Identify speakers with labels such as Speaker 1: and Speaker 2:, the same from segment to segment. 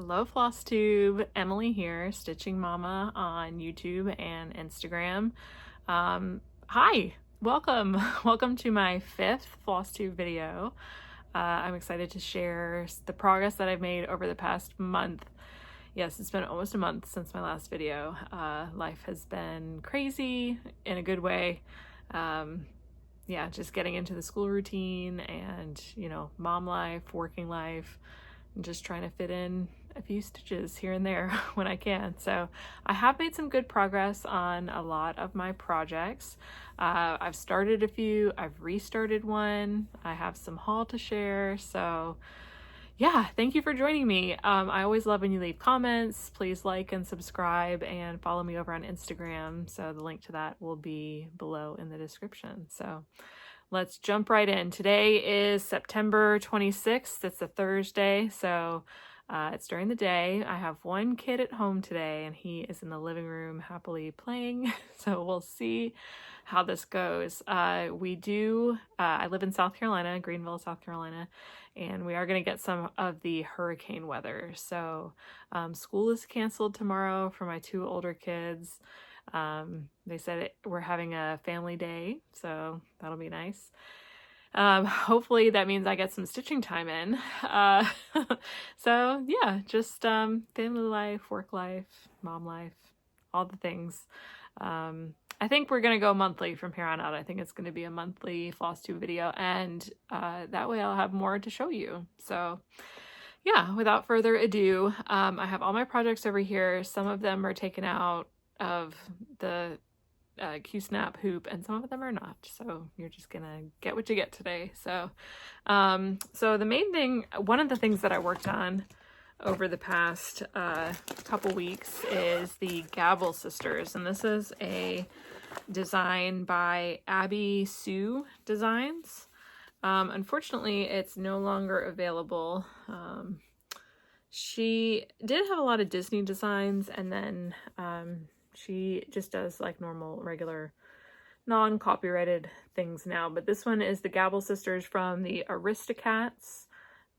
Speaker 1: Hello Flosstube, Emily here, Stitching Mama on YouTube and Instagram. Hi, welcome. Welcome to my 5th Flosstube video. I'm excited to share the progress that I've made over the past month. Yes, it's been almost a month since my last video. Life has been crazy in a good way. Yeah, just getting into the school routine and, mom life, working life, and just trying to fit in a few stitches here and there when I can. So I have made some good progress on a lot of my projects. I've started a few, I've restarted one, I have some haul to share. So yeah, thank you for joining me. I always love when you leave comments. Please like and subscribe and follow me over on Instagram. So the link to that will be below in the description. So let's jump right in. Today is September 26th. It's a Thursday, so it's during the day. I have one kid at home today, and he is in the living room happily playing. So we'll see how this goes. I live in South Carolina, Greenville, South Carolina, and we are going to get some of the hurricane weather. So school is canceled tomorrow for my 2 older kids. They said we're having a family day, so that'll be nice. Hopefully that means I get some stitching time in. So yeah, just family life, work life, mom life, all the things. I think we're going to go monthly from here on out. I think it's going to be a monthly Flosstube video, and that way I'll have more to show you. So yeah, without further ado, I have all my projects over here. Some of them are taken out of the Q-snap hoop, and some of them are not, so you're just gonna get what you get today. So so the main thing, one of the things that I worked on over the past couple weeks is the Gabble sisters, and this is a design by Abbie Sue Designs. Unfortunately it's no longer available. She did have a lot of Disney designs, and then she just does like normal, regular, non-copyrighted things now. But this one is the Gabble sisters from the Aristocats.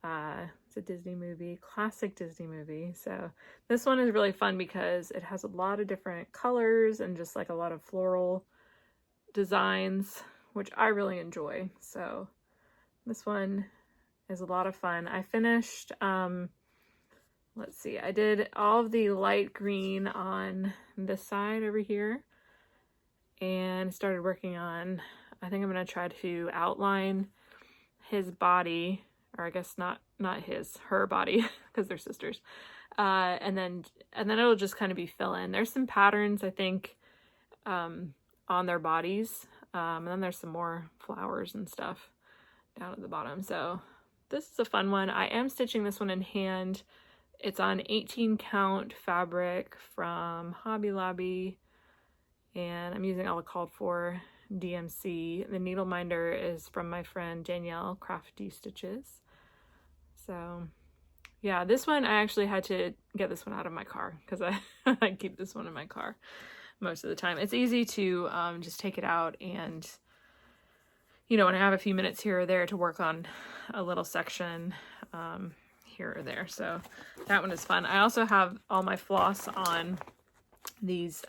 Speaker 1: It's a Disney movie, classic Disney movie. So this one is really fun because it has a lot of different colors and just like a lot of floral designs, which I really enjoy. So this one is a lot of fun. I finished, let's see, I did all of the light green on this side over here and started working on, I think I'm going to try to outline his body, or I guess not his, her body, because they're sisters. And then it'll just kind of be fill in. There's some patterns, I think, on their bodies. And then there's some more flowers and stuff down at the bottom. So this is a fun one. I am stitching this one in hand. It's on 18 count fabric from Hobby Lobby, and I'm using all the called for DMC. The needle minder is from my friend Danielle, Crafty Stitches. So yeah, this one I actually had to get this one out of my car because I keep this one in my car most of the time. It's easy to just take it out and, when I have a few minutes here or there to work on a little section, here or there. So that one is fun. I also have all my floss on these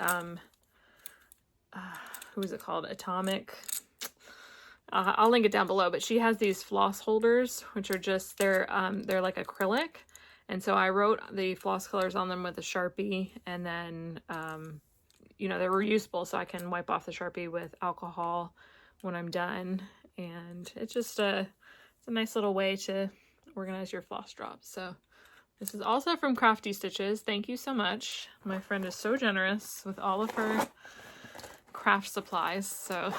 Speaker 1: who is it called, Atomic, I'll link it down below, but she has these floss holders, which are just, they're like acrylic, and so I wrote the floss colors on them with a Sharpie, and then they're reusable, so I can wipe off the Sharpie with alcohol when I'm done, and it's just it's a nice little way to organize your floss drops. So this is also from Crafty Stitches. Thank you so much. My friend is so generous with all of her craft supplies. So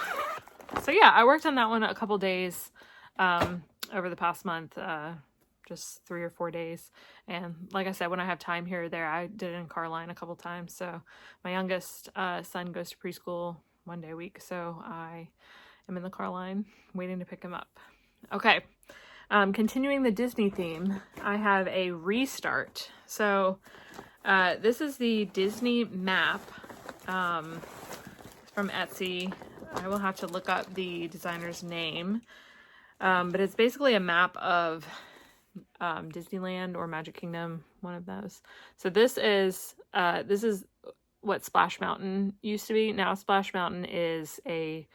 Speaker 1: yeah, I worked on that one a couple days over the past month, just 3 or 4 days. And like I said, when I have time here or there, I did it in Carline a couple times. So my youngest son goes to preschool 1 day a week, so I am in the Carline waiting to pick him up. Okay. Continuing the Disney theme, I have a restart. So this is the Disney map from Etsy. I will have to look up the designer's name, but it's basically a map of Disneyland or Magic Kingdom, one of those. So this is what Splash Mountain used to be. Now Splash Mountain is a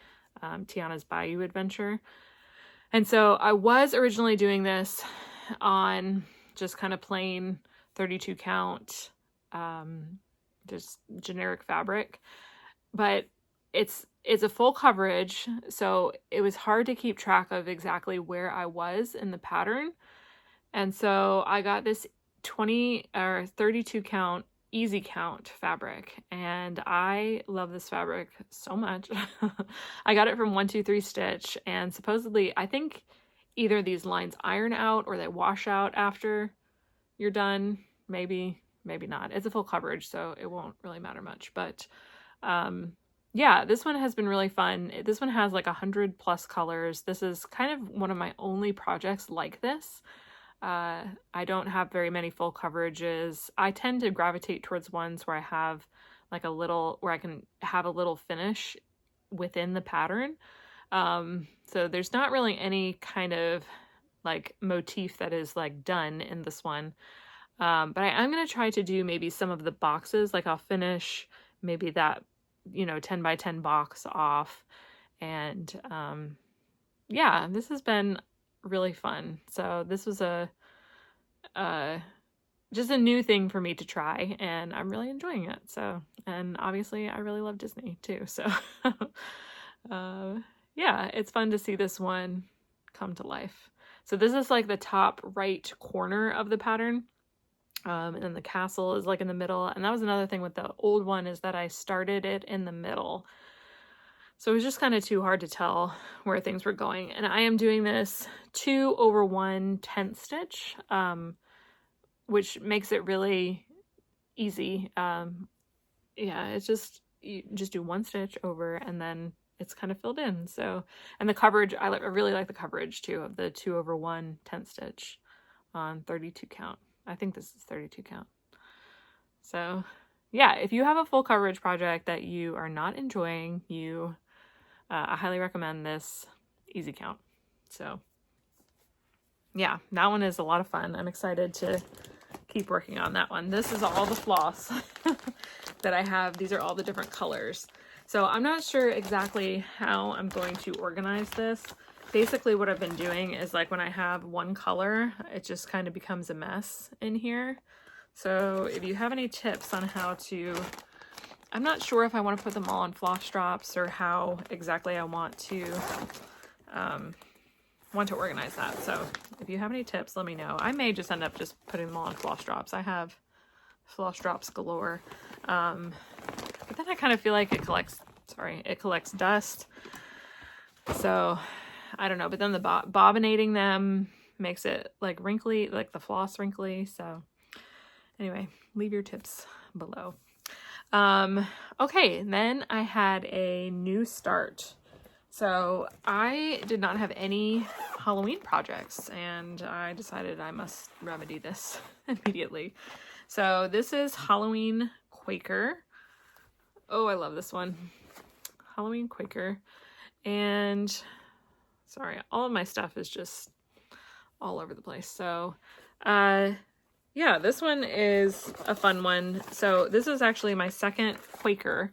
Speaker 1: Tiana's Bayou adventure. And so I was originally doing this on just kind of plain 32 count, just generic fabric, but it's a full coverage, so it was hard to keep track of exactly where I was in the pattern. And so I got this 20 or 32 count easy count fabric, and I love this fabric so much. I got it from 123 Stitch, and supposedly I think either these lines iron out or they wash out after you're done. Maybe not. It's a full coverage, so it won't really matter much. But yeah, this one has been really fun. This one has like 100+ colors. This is kind of one of my only projects like this. I don't have very many full coverages. I tend to gravitate towards ones where I have like where I can have a little finish within the pattern. So there's not really any kind of like motif that is like done in this one. But I'm going to try to do maybe some of the boxes, like I'll finish maybe that, 10 by 10 box off. And, yeah, this has been really fun. So this was just a new thing for me to try, and I'm really enjoying it. So, and obviously I really love Disney too. So, yeah, it's fun to see this one come to life. So this is like the top right corner of the pattern. And then the castle is like in the middle. And that was another thing with the old one, is that I started it in the middle. So it was just kind of too hard to tell where things were going. And I am doing this 2/1 10th stitch, which makes it really easy. Yeah, it's you just do one stitch over and then it's kind of filled in. So, and the coverage, I really like the coverage too of the 2/1 10th stitch on 32 count. I think this is 32 count. So yeah, if you have a full coverage project that you are not enjoying, I highly recommend this easy count. So yeah, that one is a lot of fun. I'm excited to keep working on that one. This is all the floss that I have. These are all the different colors. So I'm not sure exactly how I'm going to organize this. Basically what I've been doing is like when I have one color, it just kind of becomes a mess in here. So if you have any tips on how to, I'm not sure if I want to put them all on floss drops or how exactly I want to organize that. So if you have any tips, let me know. I may just end up just putting them all on floss drops. I have floss drops galore. But then I kind of feel like it collects dust. So I don't know, but then the bobbinating them makes it like wrinkly, like the floss wrinkly. So anyway, leave your tips below. Okay, then I had a new start. So I did not have any Halloween projects, and I decided I must remedy this immediately. So this is Halloween Quaker. Oh, I love this one. Halloween Quaker. And sorry, all of my stuff is just all over the place. So, yeah, this one is a fun one. So this is actually my second Quaker,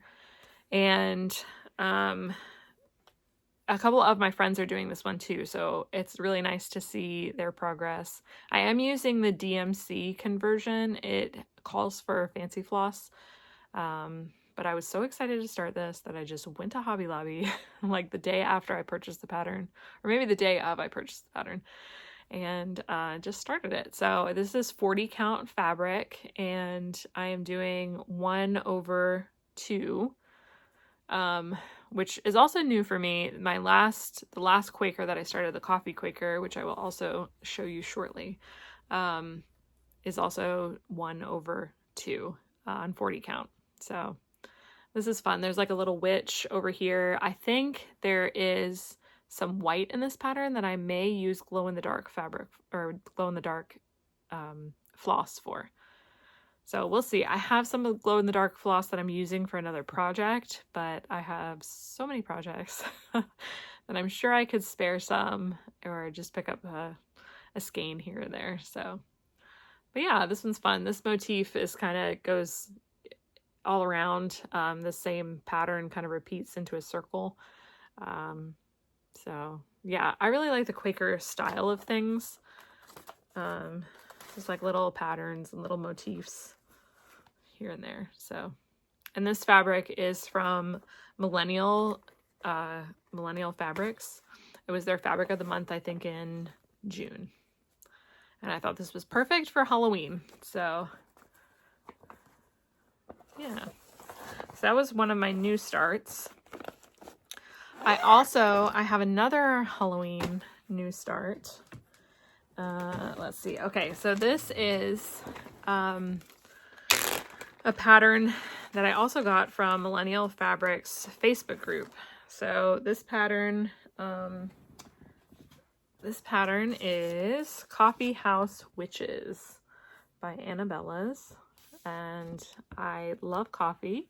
Speaker 1: and a couple of my friends are doing this one too. So it's really nice to see their progress. I am using the DMC conversion. It calls for fancy floss. But I was so excited to start this that I just went to Hobby Lobby like the day after I purchased the pattern, or maybe the day of I purchased the pattern, and just started it. So this is 40 count fabric, and I am doing 1/2, which is also new for me. The last Quaker that I started, the coffee Quaker, which I will also show you shortly, is also 1/2 on 40 count. So this is fun. There's like a little witch over here. I think there is some white in this pattern that I may use glow-in-the-dark fabric or glow-in-the-dark floss for. So we'll see. I have some glow-in-the-dark floss that I'm using for another project, but I have so many projects that I'm sure I could spare some or just pick up a skein here or there. So, but yeah, this one's fun. This motif is kind of goes all around. The same pattern kind of repeats into a circle. So yeah, I really like the Quaker style of things. Just like little patterns and little motifs here and there. So, and this fabric is from Millennial Fabrics. It was their fabric of the month, I think, in June. And I thought this was perfect for Halloween. So yeah. So that was one of my new starts. I have another Halloween new start. Let's see. Okay, so this is a pattern that I also got from Millennial Fabrics Facebook group. So this pattern is Coffee House Witches by Anabella's, and I love coffee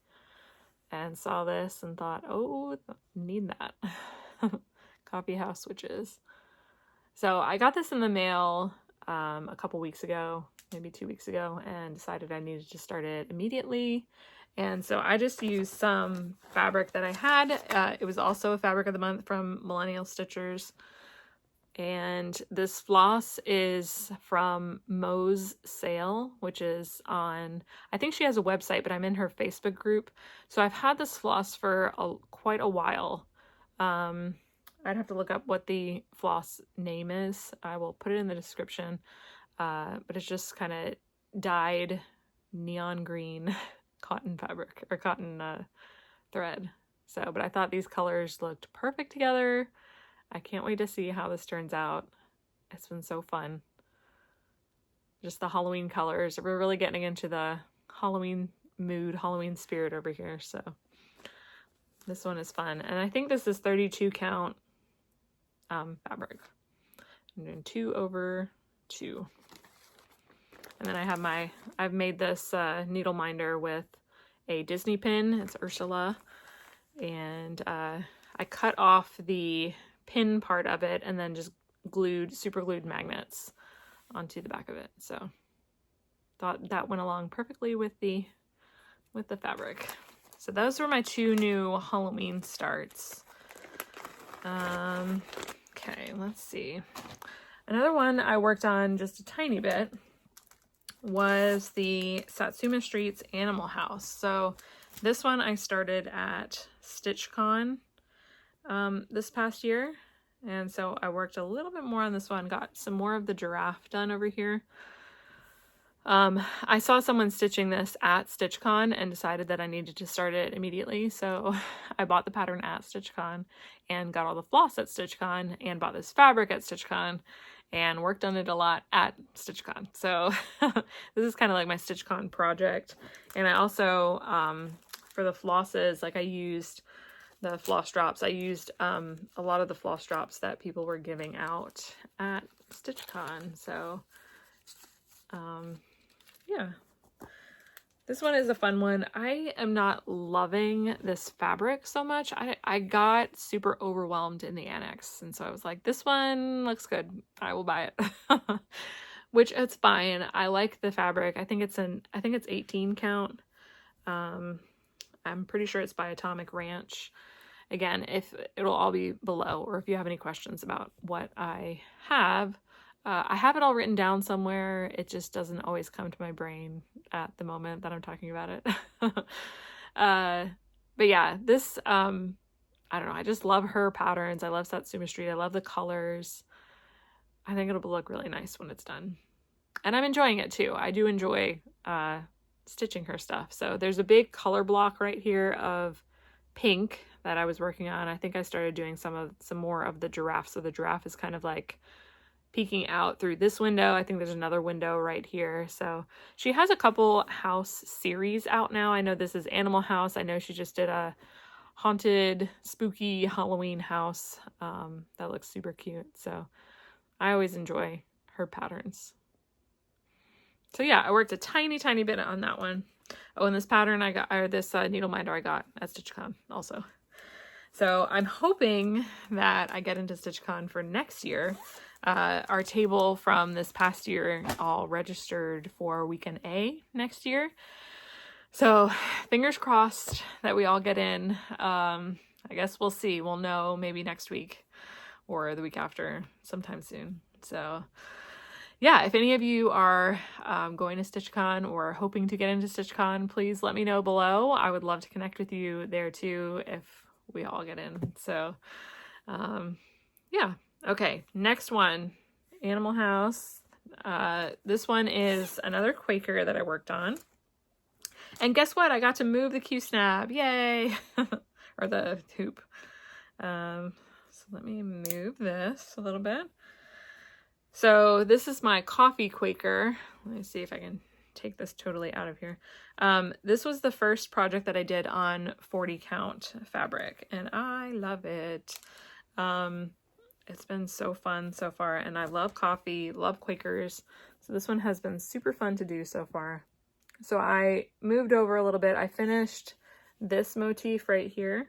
Speaker 1: and saw this and thought, oh, need that. Coffee House Witches. So I got this in the mail a couple weeks ago, maybe 2 weeks ago, and decided I needed to start it immediately. And so I just used some fabric that I had. It was also a fabric of the month from Millennial Stitchers. And this floss is from Mo's Sale, which is on, I think she has a website, but I'm in her Facebook group. So I've had this floss for quite a while. I'd have to look up what the floss name is. I will put it in the description. But it's just kind of dyed neon green cotton fabric or cotton thread. So, but I thought these colors looked perfect together. I can't wait to see how this turns out. It's been so fun. Just the Halloween colors. We're really getting into the Halloween mood, Halloween spirit over here. So this one is fun. And I think this is 32 count fabric. I'm doing 2/2. And then I have I've made this needle minder with a Disney pin. It's Ursula. And I cut off the pin part of it and then just super glued magnets onto the back of it. So thought that went along perfectly with the fabric. So those were my 2 new Halloween starts. Okay, let's see. Another one I worked on just a tiny bit was the Satsuma Street's Animal House. So this one I started at StitchCon this past year, and so I worked a little bit more on this one, got some more of the giraffe done over here. I saw someone stitching this at StitchCon and decided that I needed to start it immediately, so I bought the pattern at StitchCon and got all the floss at StitchCon and bought this fabric at StitchCon and worked on it a lot at StitchCon. So this is kind of like my StitchCon project. And I also, for the flosses, like I used the floss drops. I used a lot of the floss drops that people were giving out at StitchCon. So yeah, this one is a fun one. I am not loving this fabric so much. I got super overwhelmed in the annex, and so I was like, this one looks good, I will buy it. Which it's fine. I like the fabric. I think it's 18 count. I'm pretty sure it's by Atomic Ranch. Again, if it'll all be below, or if you have any questions about what I have it all written down somewhere. It just doesn't always come to my brain at the moment that I'm talking about it. But yeah, this, I don't know. I just love her patterns. I love Satsuma Street. I love the colors. I think it'll look really nice when it's done. And I'm enjoying it too. I do enjoy stitching her stuff. So there's a big color block right here of pink that I was working on. I think I started doing some more of the giraffe. So the giraffe is kind of like peeking out through this window. I think there's another window right here. So she has a couple house series out now. I know this is Animal House. I know she just did a haunted, spooky Halloween house. That looks super cute. So I always enjoy her patterns. So yeah, I worked a tiny bit on that one. Oh, and this pattern this needle minder I got at StitchCon also. So I'm hoping that I get into StitchCon for next year. Our table from this past year all registered for weekend A next year. So fingers crossed that we all get in. I guess we'll see. We'll know maybe next week or the week after, sometime soon. So yeah, if any of you are going to StitchCon or hoping to get into StitchCon, please let me know below. I would love to connect with you there too if we all get in. So yeah. Okay, next one, Animal House. This one is another Quaker that I worked on. And guess what? I got to move the Q-snap. Yay! Or the hoop. So let me move this a little bit. So this is my coffee Quaker. Let me see if I can take this totally out of here. This was the first project that I did on 40 count fabric, and I love it. It's been so fun so far, and I love coffee, love Quakers. So this one has been super fun to do so far. So I moved over a little bit. I finished this motif right here,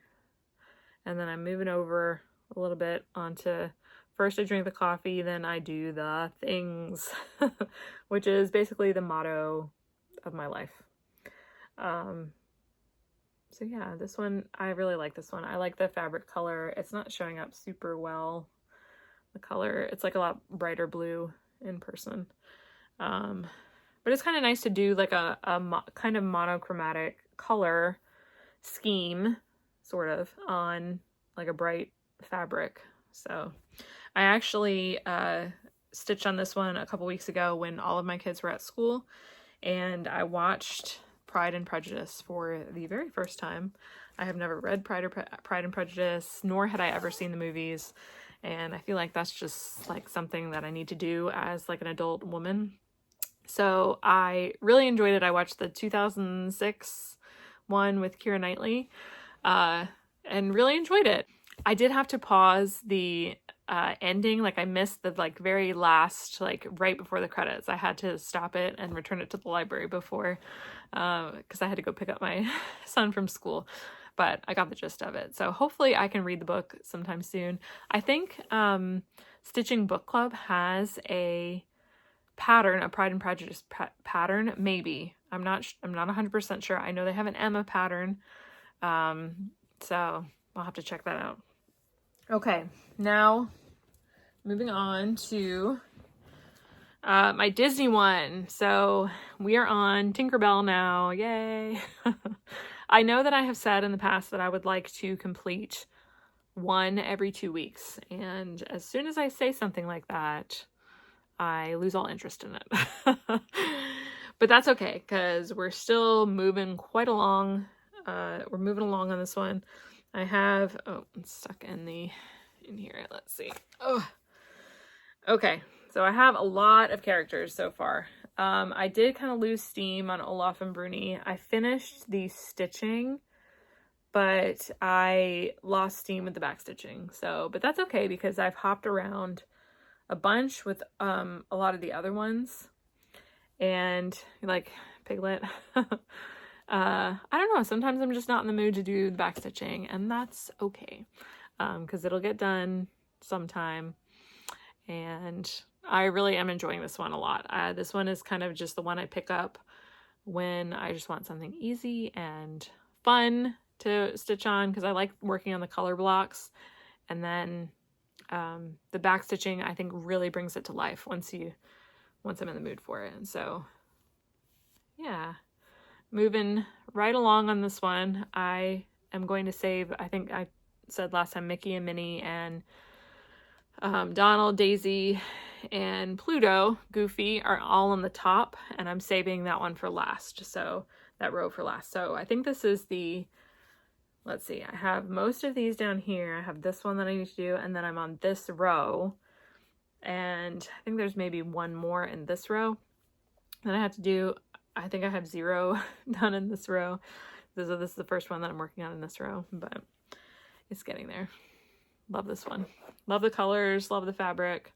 Speaker 1: and then I'm moving over a little bit onto, first I drink the coffee, then I do the things, which is basically the motto of my life. So yeah, this one, I really like this one. I like the fabric color. It's not showing up super well. The color, it's like a lot brighter blue in person. But it's kind of nice to do like a kind of monochromatic color scheme, sort of, on like a bright fabric. So I actually stitched on this one a couple weeks ago when all of my kids were at school, and I watched Pride and Prejudice for the very first time. I have never read Pride and Prejudice, nor had I ever seen the movies, and I feel like that's just like something that I need to do as like an adult woman. So I really enjoyed it. I watched the 2006 one with Keira Knightley, and really enjoyed it. I did have to pause the ending. Like I missed the like very last, like right before the credits. I had to stop it and return it to the library before, because I had to go pick up my son from school. But I got the gist of it. So hopefully I can read the book sometime soon. I think Stitching Book Club has a pattern, a Pride and Prejudice pattern, maybe. I'm not 100% sure. I know they have an Emma pattern. So I'll have to check that out. Okay, now moving on to my Disney one. So we are on Tinkerbell now. Yay! I know that I have said in the past that I would like to complete one every 2 weeks. And as soon as I say something like that, I lose all interest in it. But that's okay, because we're still moving quite along. We're moving along on this one. I have, oh, it's stuck in here. Let's see. Oh, okay. So I have a lot of characters so far. I did kind of lose steam on Olaf and Bruni. I finished the stitching, but I lost steam with the back stitching. So, but that's okay, because I've hopped around a bunch with a lot of the other ones, and like Piglet. I don't know, sometimes I'm just not in the mood to do the back stitching, and that's okay, because it'll get done sometime, and I really am enjoying this one a lot. This one is kind of just the one I pick up when I just want something easy and fun to stitch on, because I like working on the color blocks, and then the back stitching I think really brings it to life once I'm in the mood for it. And so yeah, moving right along on this one. I am going to save, I think I said last time, Mickey and Minnie and Donald, Daisy, and Pluto, Goofy, are all on the top, and I'm saving that one for last. So that row for last. So I think this is the, let's see, I have most of these down here. I have this one that I need to do, and then I'm on this row, and I think there's maybe one more in this row that I have to do. I think I have 0 done in this row. This is the first one that I'm working on in this row, but it's getting there. Love this one. Love the colors, love the fabric,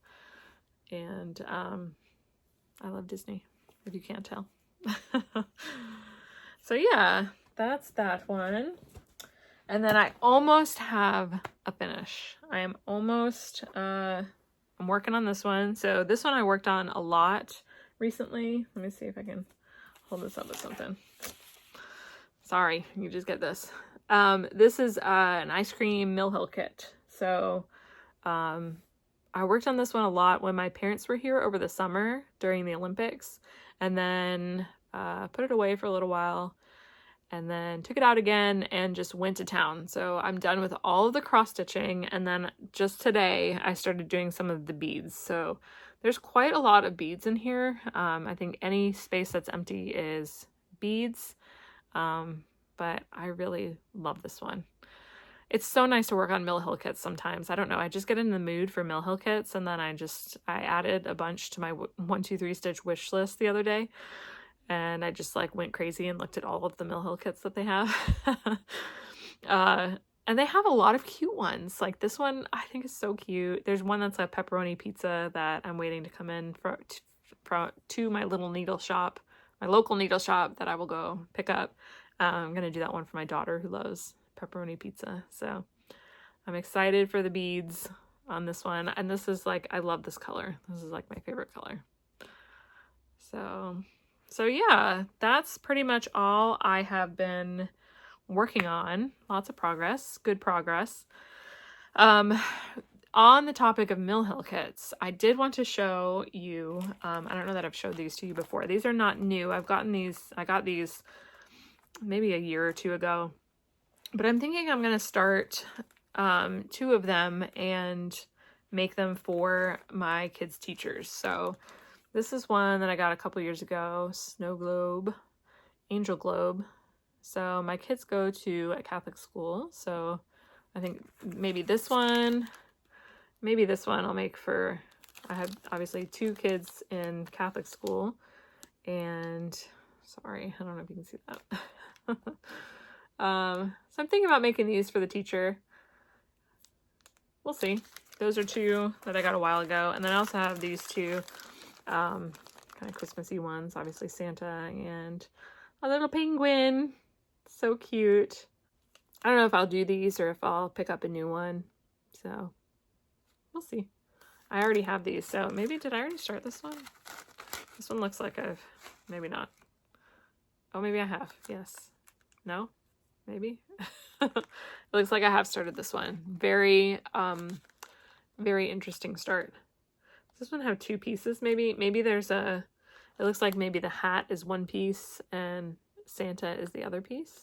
Speaker 1: and I love Disney, if you can't tell. So yeah, that's that one. And then I almost have a finish. I am almost, I'm working on this one. So this one I worked on a lot recently. Let me see if I can hold this up with something. Sorry, you just get this. This is an ice cream Mill Hill kit. So I worked on this one a lot when my parents were here over the summer during the Olympics, and then put it away for a little while, and then took it out again and just went to town. So I'm done with all of the cross stitching, and then just today I started doing some of the beads. So there's quite a lot of beads in here. I think any space that's empty is beads, but I really love this one. It's so nice to work on Mill Hill kits sometimes. I don't know, I just get in the mood for Mill Hill kits, and then I added a bunch to my 1, 2, 3 stitch wish list the other day, and I just like went crazy and looked at all of the Mill Hill kits that they have. And they have a lot of cute ones. Like this one I think is so cute. There's one that's a pepperoni pizza that I'm waiting to come in to my little needle shop, my local needle shop, that I will go pick up. I'm gonna do that one for my daughter who loves pepperoni pizza. So I'm excited for the beads on this one. And this is like, I love this color. This is like my favorite color. So yeah, that's pretty much all I have been working on. Lots of progress, good progress. On the topic of Mill Hill kits, I did want to show you, I don't know that I've showed these to you before. These are not new. I got these maybe a year or two ago, but I'm thinking I'm going to start 2 of them and make them for my kids' teachers. So this is one that I got a couple years ago, Snow Globe, Angel Globe. So my kids go to a Catholic school, so I think maybe this one I'll make for, I have obviously 2 kids in Catholic school, and sorry, I don't know if you can see that. So I'm thinking about making these for the teacher. We'll see. Those are 2 that I got a while ago, and then I also have these 2 kind of Christmassy ones, obviously Santa and a little penguin. So cute. I don't know if I'll do these or if I'll pick up a new one, so we'll see. I already have these, so maybe, did I already start this one? This one looks like I've, maybe not. Oh, maybe I have. Yes. No? Maybe? It looks like I have started this one. Very interesting start. Does this one have 2 pieces maybe? Maybe there's it looks like maybe the hat is 1 piece and Santa is the other piece.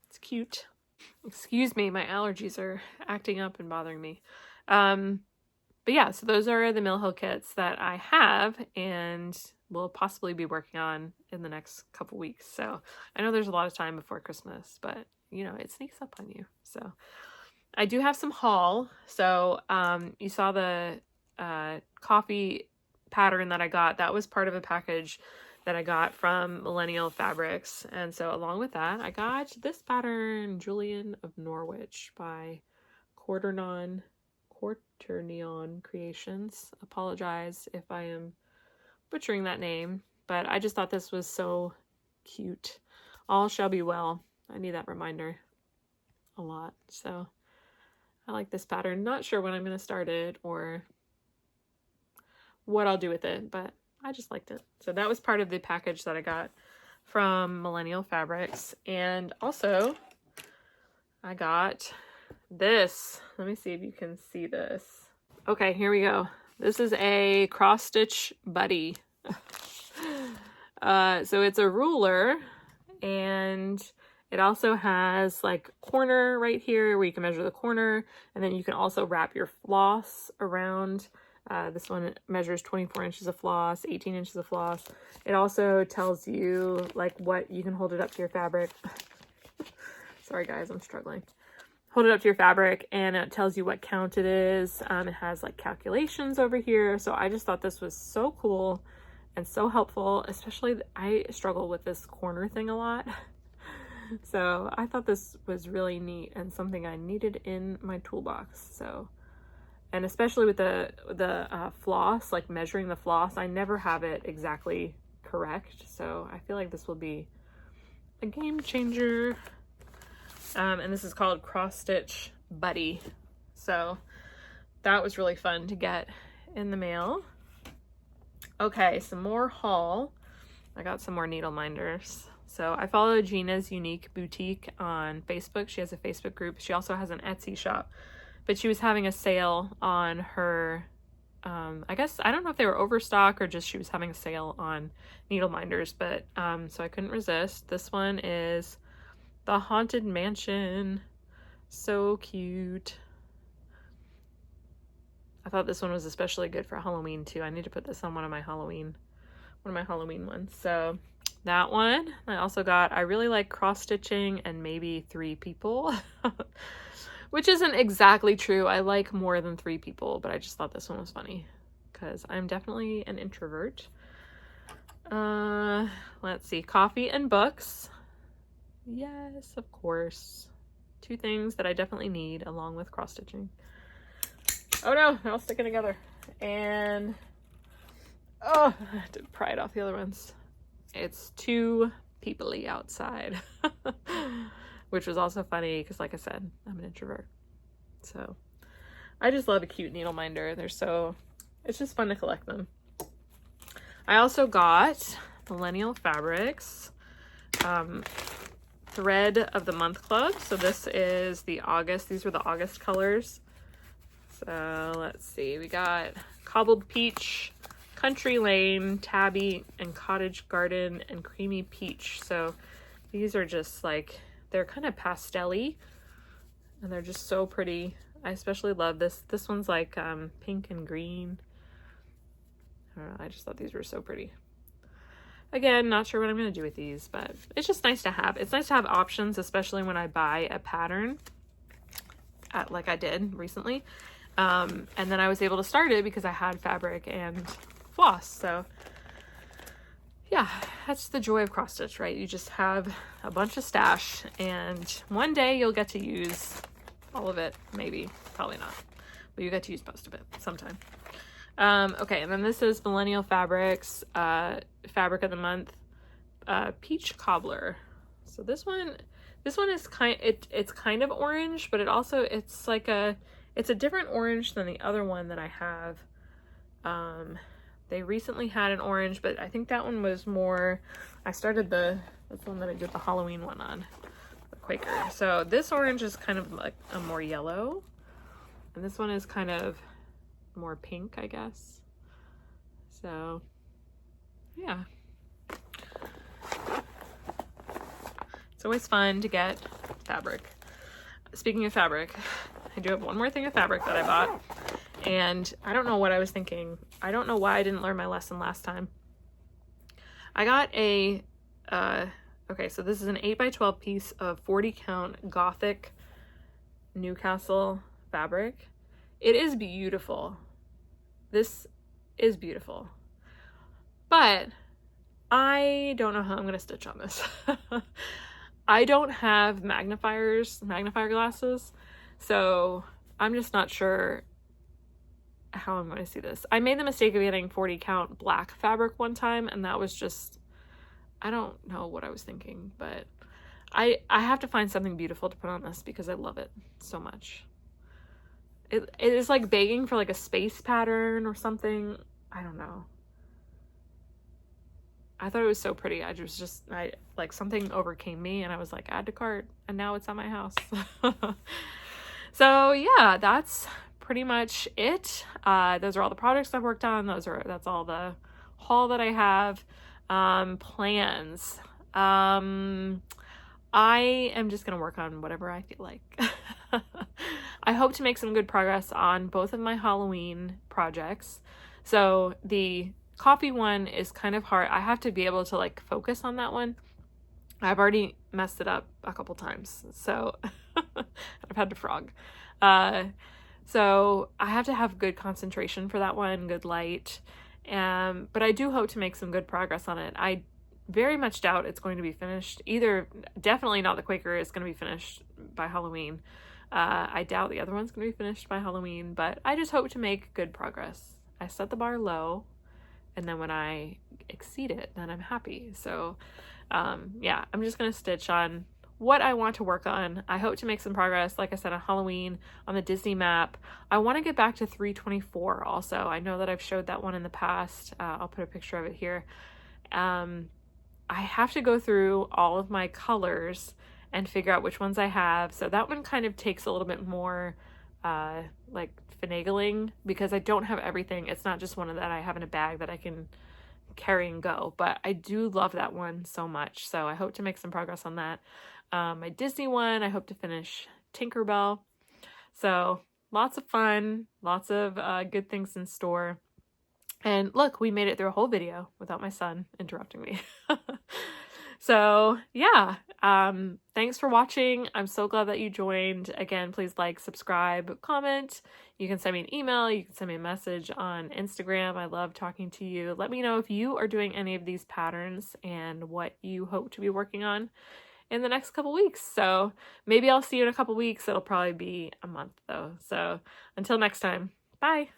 Speaker 1: It's cute. Excuse me, my allergies are acting up and bothering me. But yeah, so those are the Mill Hill kits that I have and will possibly be working on in the next couple weeks. So I know there's a lot of time before Christmas, but you know, it sneaks up on you. So I do have some haul. So you saw the coffee pattern that I got. That was part of a package that I got from Millennial Fabrics. And so along with that, I got this pattern, Julian of Norwich by Quarterneon Creations. Apologize if I am butchering that name, but I just thought this was so cute. All shall be well. I need that reminder a lot. So I like this pattern. Not sure when I'm going to start it or what I'll do with it, but I just liked it. So that was part of the package that I got from Millennial Fabrics. And also I got this. Let me see if you can see this. Okay, here we go. This is a cross stitch buddy. So it's a ruler, and it also has like corner right here where you can measure the corner, and then you can also wrap your floss around. This one measures 24 inches of floss, 18 inches of floss. It also tells you like what you can hold it up to your fabric. Sorry guys, I'm struggling. Hold it up to your fabric and it tells you what count it is. It has like calculations over here. So I just thought this was so cool and so helpful, especially I struggle with this corner thing a lot. So I thought this was really neat and something I needed in my toolbox. So, and especially with the floss, like measuring the floss, I never have it exactly correct. So I feel like this will be a game changer. And this is called Cross Stitch Buddy. So that was really fun to get in the mail. Okay, some more haul. I got some more needle minders. So I follow Gina's Unique Boutique on Facebook. She has a Facebook group. She also has an Etsy shop. But she was having a sale on her, I guess, I don't know if they were overstock or just she was having a sale on needle minders. But so I couldn't resist. This one is the Haunted Mansion. So cute. I thought this one was especially good for Halloween too. I need to put this on one of my Halloween ones. So that one. I also got, I really like cross stitching and maybe 3 people, which isn't exactly true. I like more than 3 people, but I just thought this one was funny because I'm definitely an introvert. Let's see, coffee and books. Yes, of course. 2 things that I definitely need along with cross stitching. Oh no, they're all sticking together. And oh, I have to pry it off the other ones. It's too peoply outside, which was also funny because, like I said, I'm an introvert. So I just love a cute needle minder. It's just fun to collect them. I also got Millennial Fabrics Thread of the Month Club. So this is the August. These were the August colors. So let's see. We got Cobbled Peach, Country Lane, Tabby, and Cottage Garden, and Creamy Peach. So these are just like, they're kind of pastel-y, and they're just so pretty. I especially love this. This one's like pink and green. I don't know, I just thought these were so pretty. Again, not sure what I'm going to do with these, but it's just nice to have. It's nice to have options, especially when I buy a pattern, like I did recently. And then I was able to start it because I had fabric and floss. So yeah, that's the joy of cross stitch, right? You just have a bunch of stash and one day you'll get to use all of it. Maybe, probably not, but you get to use most of it sometime. Okay, and then this is Millennial Fabrics, Fabric of the Month, Peach Cobbler. So this one is it's kind of orange, but it's a different orange than the other one that I have. They recently had an orange, but I think that one was more, that's the one that I did the Halloween one on, the Quaker. So this orange is kind of like a more yellow, and this one is kind of more pink, I guess. So yeah, it's always fun to get fabric. Speaking of fabric, I do have one more thing of fabric that I bought, and I don't know what I was thinking. I don't know why I didn't learn my lesson last time. I got a okay, so this is an 8x12 piece of 40 count Gothic Newcastle fabric. It is beautiful. This is beautiful, but I don't know how I'm gonna stitch on this. I don't have magnifier glasses, so I'm just not sure how I'm going to see this. I made the mistake of getting 40 count black fabric one time, and that was just, I don't know what I was thinking, but I have to find something beautiful to put on this because I love it so much. It is like begging for like a space pattern or something. I don't know. I thought it was so pretty. I like something overcame me and I was like, add to cart, and now it's at my house. So yeah, that's pretty much it. Those are all the projects I've worked on. That's all the haul that I have. Plans. I am just gonna work on whatever I feel like. I hope to make some good progress on both of my Halloween projects. So the coffee one is kind of hard. I have to be able to like focus on that one. I've already messed it up a couple times, so I've had to frog. So I have to have good concentration for that one, good light. But I do hope to make some good progress on it. I very much doubt it's going to be finished. Definitely not the Quaker is going to be finished by Halloween. I doubt the other one's going to be finished by Halloween, but I just hope to make good progress. I set the bar low, and then when I exceed it, then I'm happy. So yeah, I'm just going to stitch on what I want to work on. I hope to make some progress, like I said, on Halloween, on the Disney map. I want to get back to 324 also. I know that I've showed that one in the past. I'll put a picture of it here. I have to go through all of my colors and figure out which ones I have. So that one kind of takes a little bit more like finagling, because I don't have everything. It's not just one that I have in a bag that I can carry and go, but I do love that one so much. So I hope to make some progress on that. My Disney one, I hope to finish Tinkerbell. So lots of fun, lots of good things in store. And look, we made it through a whole video without my son interrupting me. So yeah, thanks for watching. I'm so glad that you joined. Again, please like, subscribe, comment. You can send me an email. You can send me a message on Instagram. I love talking to you. Let me know if you are doing any of these patterns and what you hope to be working on in the next couple weeks. So maybe I'll see you in a couple weeks. It'll probably be a month though. So until next time, bye.